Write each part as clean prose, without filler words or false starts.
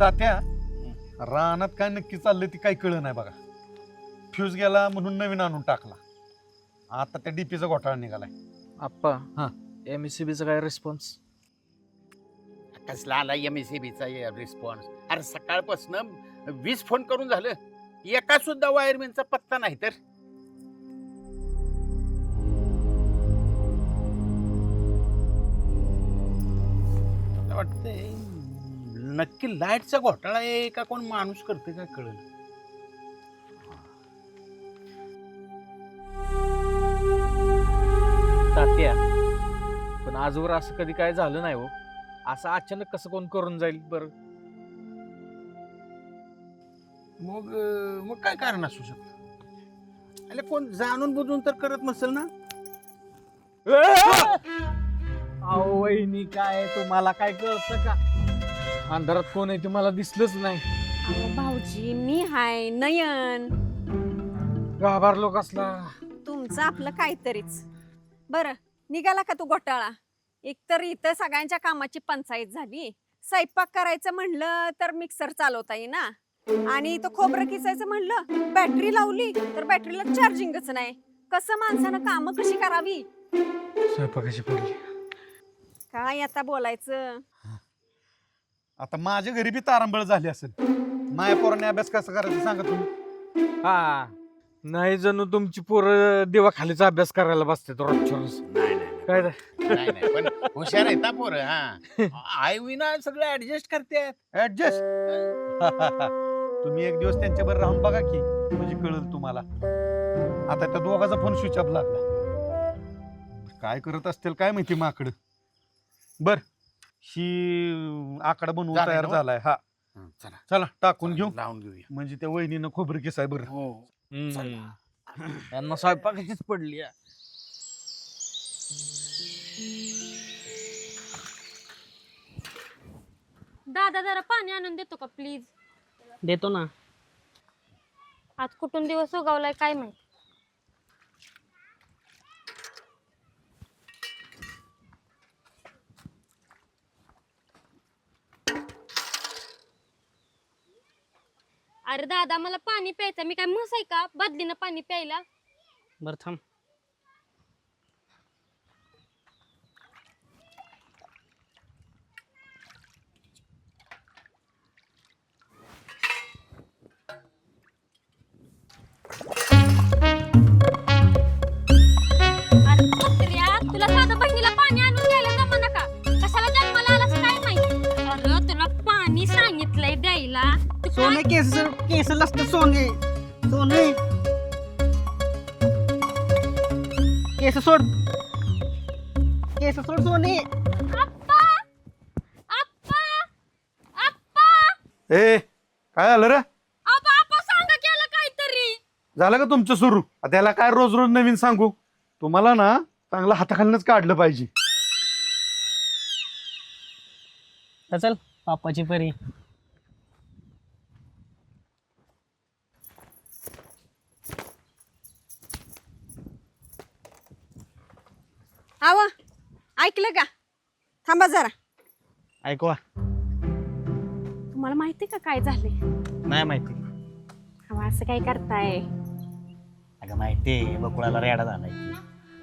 तात्या रानात काय नक्की चाललंय ती काही कळलं नाही बघा. फ्यूज गेला म्हणून नवीन आणून टाकला. आता त्या डीपीचा घोटाळा निघालाय. आप्पा हा. एमएससीबीचा काय रिस्पॉन्स? कसला आला एमएससीबीचा रिस्पॉन्स? अरे सकाळपासून 20 फोन करून झालं, एका सुद्धा वायरमॅनचा पत्ता नाही. तर मला वाटतंय नक्की लाईटचा घोटाळा आहे का कोण माणूस करते काय कळलं. तात्या, पण आजवर असं कधी काय झालं नाही हो. असं अचानक कसं कोण करून जाईल बरं? मग काय कारण असू शकतं? अरे कोण जाणून बुजून तर करत नसेल ना. अहो वहिनी, काय तुम्हाला काय कळतं का? अंधारात कोण आहे ते मला दिसलंच नाही. अहो भाऊजी, मी हाय नयन. घाबरलो कसला. तुमचं आपलं काहीतरीच. बरं, निघाला का तू घोटाळा? एकतर इथं सगळ्यांच्या कामाची पंचायत झाली. स्वयंपाक करायचं म्हणलं तर मिक्सर चालवता येईना, आणि इथं खोबरं किसायचं म्हणलं बॅटरी लावली तर बॅटरीला चार्जिंगच नाही. कसं माणसानं कामं कशी करावी? स्वयंपाकाची पडली. काय आता बोलायचं? आता माझ्या घरी बी तारांबळ झाली असेल. माया पोराने अभ्यास कसा करायचा सांगा तुम्ही. हा, नाही जणू तुमची पोरं देवाखालीचा अभ्यास करायला बसते रोजच्या रोज. नाही काय नाही नाही, पण हुशार आहेत ना पोरं. हा, आई विना सगळं ऍडजस्ट करतात. ऍडजस्ट. तुम्ही एक दिवस त्यांच्यावर राहून बघा की, म्हणजे कळेल तुम्हाला. आता त्या दोघाचा फोन स्विच ऑफ लागला. काय करत असतील काय माहिती माकड. बर, ही आकडा बनवून झालंय तयार ना? झालाय. हा, चला चला टाकून घेऊ. लावून घेऊया. म्हणजे त्या वहिनीनं खोबरं किसाय बरं. हो. यांना स्वयंपाकाचीच पडली. दादा जरा पाणी आणून देतो का प्लीज? देतो ना. आज कुठून दिवस उगवलाय काय माहित. अरे दादा, मला पाणी प्यायचं. मी काय म्हस आहे का बदलीनं पाणी प्यायला? बरं थांब. अरे कुत्र्या, तुला साधं बहिणीला पाणी आणून द्यायला जमा का? कशाला जन्माला आलास काय माहिती? अरे तुला पाणी सांगितलंय द्यायला. तू सोने केस लसते सोने. सोने केस सोड. केस सोड सोने. आप्पा, आप्पा, आप्पा, ए, काय झालं रे? आप्पा, आप्पा सांगा केलं काहीतरी. झालं का तुमचं सुरू? त्याला काय रोज रोज नवीन सांगू? तुम्हाला ना चांगलं हाताखालनच काढलं पाहिजे. चल पापाची परी. आवा, ऐकलं का? थांबा जरा. ऐकवा. तुम्हाला माहिती का काय झाले? नाही माहिती. अहो असं काय करताय? अगं माहिती, बकुळाला रेडा झालाय.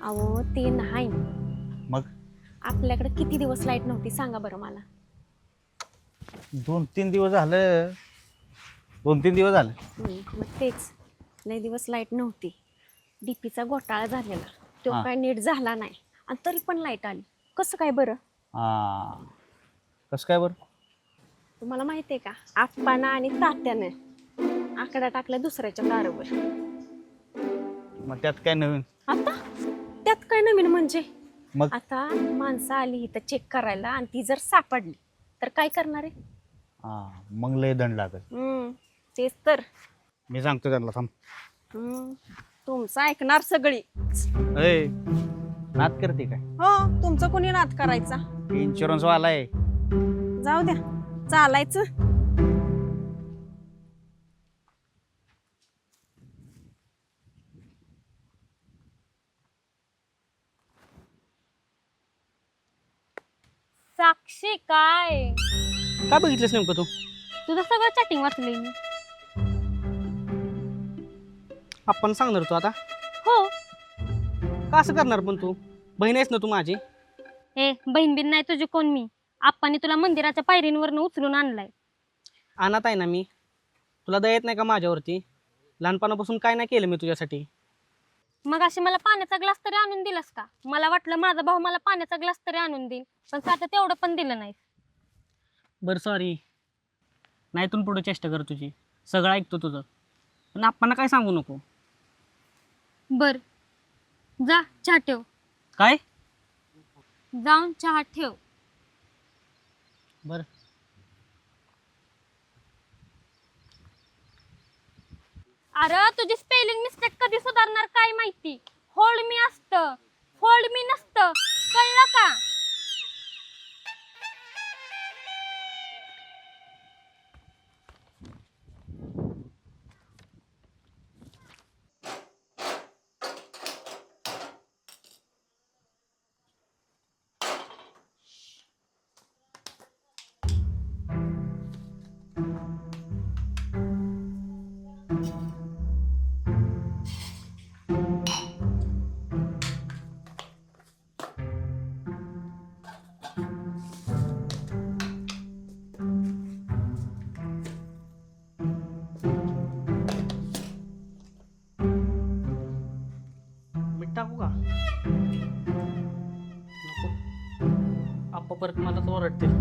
अहो ते नाही. मग आपल्याकडे किती दिवस लाईट नव्हती सांगा बरं मला? 2-3 दिवस झालं. 2-3 दिवस झालं. मग तेच, लय दिवस लाईट नव्हती. डीपीचा घोटाळा झालेला, तो हा. काय नीट झाला नाही, आणि तरी पण लाईट आली. कसं काय बरं? हा, कसं काय बरं? तुम्हाला माहिती आहे का, आप्पानं आणि तात्यानं आकडा टाकला दुसऱ्याच्या दारावर. मग त्यात काय नवीन? आता त्यात काय नवीन म्हणजे? मग आता माणसं आली इथं चेक करायला, आणि ती जर सापडली तर काय करणार आहे? हा, मग लय दंड लागत. तेच तर. मी सांगतो त्यांना. थांब. तुमचं ऐकणार सगळी. ए, नाद करते काय? हो, तुमचं कोणी नाद करायचा? इन्शुरन्स वाला आहे. जाऊ द्या, चालायचं. साक्षी काय? का बघितलंस नेमकं तू? तुझं सगळं चॅटिंग वाचलंय मी. आपण सांगणार तू आता हो. का असं करणार पण तू बहीण आहेस ना तू माझी. ए बहीण बिन नाही तुझी कोण मी. आप्पांनी तुला मंदिराच्या पायरींवरनं उचलून आणलाय. अनाथ आहे ना मी. तुला दया येत नाही का माझ्यावरती. लहानपणापासून काय नाही केलं मी तुझ्यासाठी. मग अशी मला पाण्याचा ग्लास तरी आणून दिलास का? मला वाटलं माझा भाऊ मला पाण्याचा ग्लास तरी आणून देईल, पण आता तेवढं पण दिलं नाही. बरं सॉरी. नाही इथून पुढे चेष्टा कर तुझी. सगळं ऐकतो तुझं, पण आपण काय सांगू नको. बर जा चहा ठेव. काय? जाऊन चहा ठेव. बरं. अरे तुझी स्पेलिंग मिस्टेक कधी सुधारणार काय माहिती. होल्ड मी असतं, फोल्ड मी नसतं, कळलं का? मीठ टाकू का नको. आप्पा परत मला तो ओरडतील.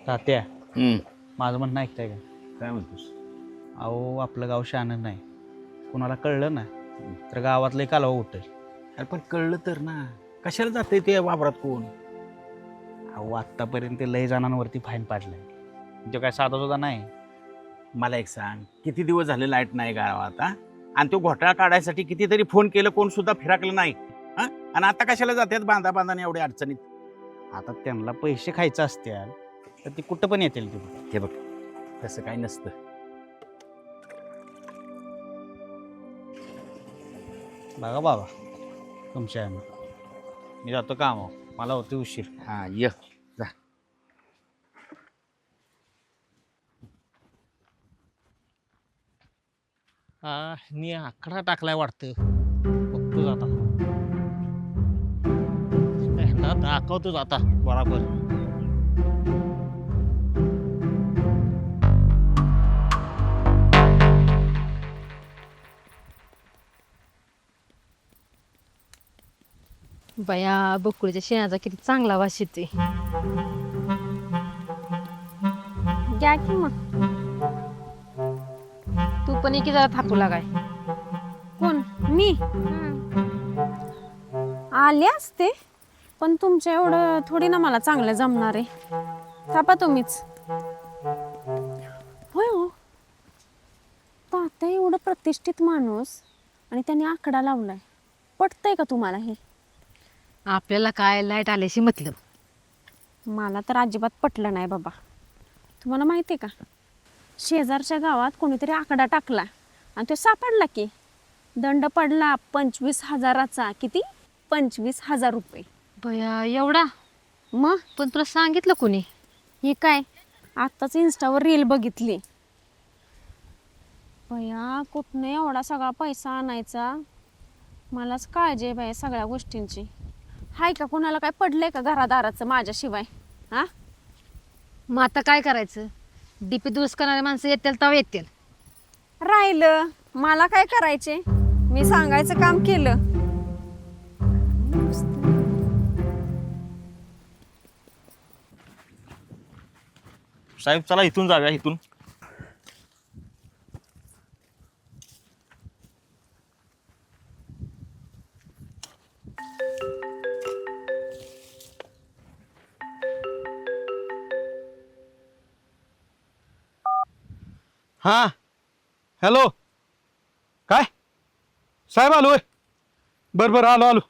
तात्या, हम्म. माझं म्हणणं ऐकताय का? काय म्हणतोस? अहो आपलं गाव शहाणं नाही. कुणाला कळलं ना तर गावातलं कालवा उठेल. अरे पण कळलं तर ना, कशाला जाते ते वावरात कोण? अहो आत्तापर्यंत लय जणांवरती फाईन पाडलाय. तो काय साधा सुद्धा नाही. मला एक सांग, किती दिवस झाले लाईट नाही गावात हा? आणि तो घोटाळा काढायसाठी कितीतरी फोन केलं, कोण सुद्धा फिराकलं नाही हा? आणि आता कशाला जातात बांधा बांधाने एवढ्या अडचणीत? आता त्यांना पैसे खायचं असतील तर ती कुठं पण येतील ती. हे बघ, तसं काही नसतं. बघा बाबा तुमच्या यानं. मी जातो कामावर, मला होते उशीर. हा ये जा. नी आकडा टाकलाय वाटतं. बघतोच आता. ह्यांना दाखवतोच आता बरोबर. बया बकुळीच्या शेणाचा किती चांगला वास येते. घ्या की मग. तू पण एकी जरा थापू लागाय. कोण मी? आले असते पण तुमच्या एवढं थोडी ना मला चांगलं जमणार आहे. थापा तुम्हीच. होय हो, तात्या एवढं प्रतिष्ठित माणूस आणि त्याने आकडा लावलाय. पटतंय का तुम्हाला हे? आपल्याला काय लाईट आल्याशी मतलब. मला तर अजिबात पटलं नाही बाबा. तुम्हाला माहिती आहे का, शेजारच्या गावात कोणीतरी आकडा टाकला आणि तो सापडला की दंड पडला 25,000चा. किती? 25,000 रुपये. बया एवढा? मग पण तुला सांगितलं कोणी? हे काय, आत्ताच इंस्टावर रील बघितली. बया कुठनं एवढा सगळा पैसा आणायचा? मलाच काळजी आहे बाया सगळ्या गोष्टींची. हाय का कोणाला काय पडलंय का घरादाराचं माझ्याशिवाय? हा, मग आता काय करायचं? डीपी दुरुस्त करणारे माणसं येतील तेव्हा येतील. राहिलं मला काय करायचे? मी सांगायचं काम केलं. साहेब चला इथून जाऊया. इथून हा हॅलो, काय साहेब आलो? बरं बरं आलो आलो.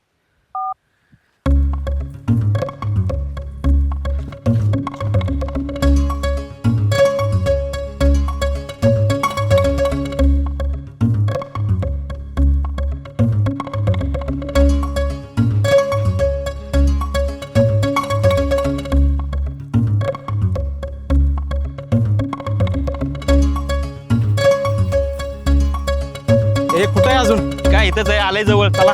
इथंच आहे, आलंय जवळ, चला.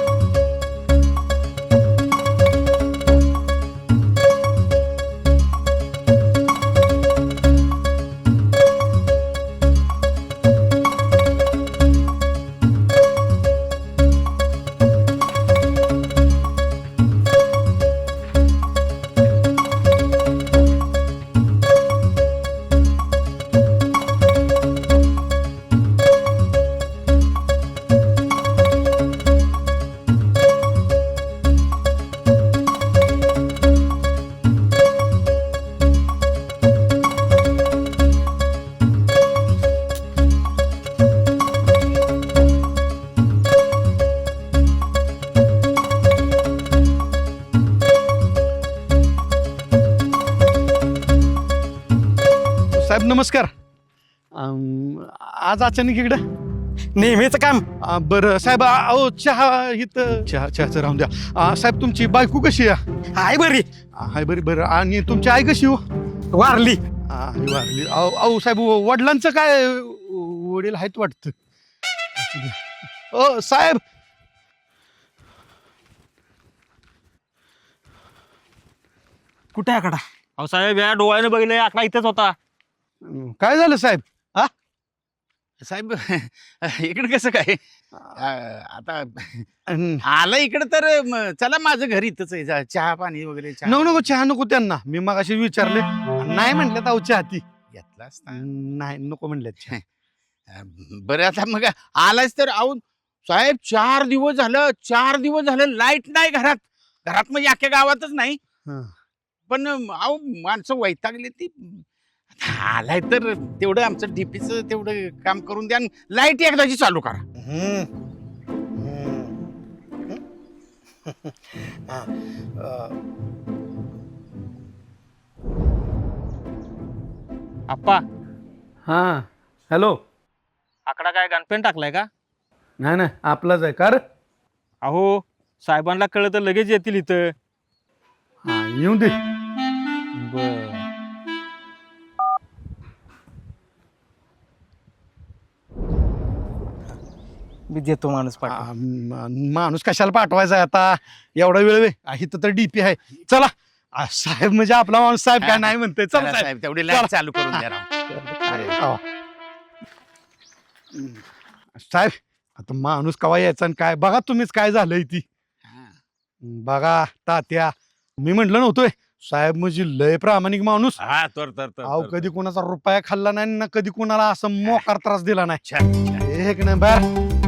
साहेब नमस्कार. आज अचानक इकडं नेहमीच काम. बरं साहेब, अहो चहा इथं चहाचं राहून द्या. साहेब तुमची बायको कशी आहे? हाय बरी. हाय बरी. बरं आणि तुमची आई कशी हो? वारली. आई वारली. अहो साहेब वडिलांचं काय? वडील आहेत वाटतं. ओ साहेब, कुठे आकडा? अहो साहेब, या डोळ्याने बघितलं, आकडा इथेच होता. काय झालं साहेब? साहेब इकडे कसं काय? आता न- आलं इकडे तर चला, माझं घरी इथंच आहे. चहा पाणी वगैरे नको चहा नको त्यांना. मी मगाशी विचारले, नाही म्हणल्यात अहो चहा ती. घेतला असता. नाही नको म्हणल्यात चहा. बरं आता मग आलाच तर. अहो साहेब, 4 दिवस झालं लाईट नाही घरात म्हणजे अख्ख्या गावातच नाही. हं. पण अहो माणसं वैतागली ती. आता आलाय तर तेवढं आमचं डीपीचं तेवढं काम करून द्या, लाईट एकदाची चालू करा. आप्पा, हा हॅलो. आकडा काय गनपेन टाकलाय का? नाही आपलाच आहे का रे? अहो, साहेबांना कळलं तर लगेच येतील इथं. हा येऊ दे. बर. मी देतो माणूस माणूस कशाला पाठवायचा आहे आता? एवढा वेळ इथं तर डीपी आहे. चला. साहेब म्हणजे आपला माणूस. साहेब काय नाही म्हणते. चला चला साहेब. साहेब, तेवढी लाईट चालू करून द्या राव. साहेब आता माणूस कवा यायचा आणि काय बघा तुम्हीच काय झालंय ती. हा. बघा तात्या, मी म्हंटल नव्हतोय साहेब म्हणजे लय प्रामाणिक माणूस. हा, तर अहो कधी कोणाचा रुपया खाल्ला नाही ना कधी कोणाला असं मोकार त्रास दिला नाही. छान, छान. एक नंबर.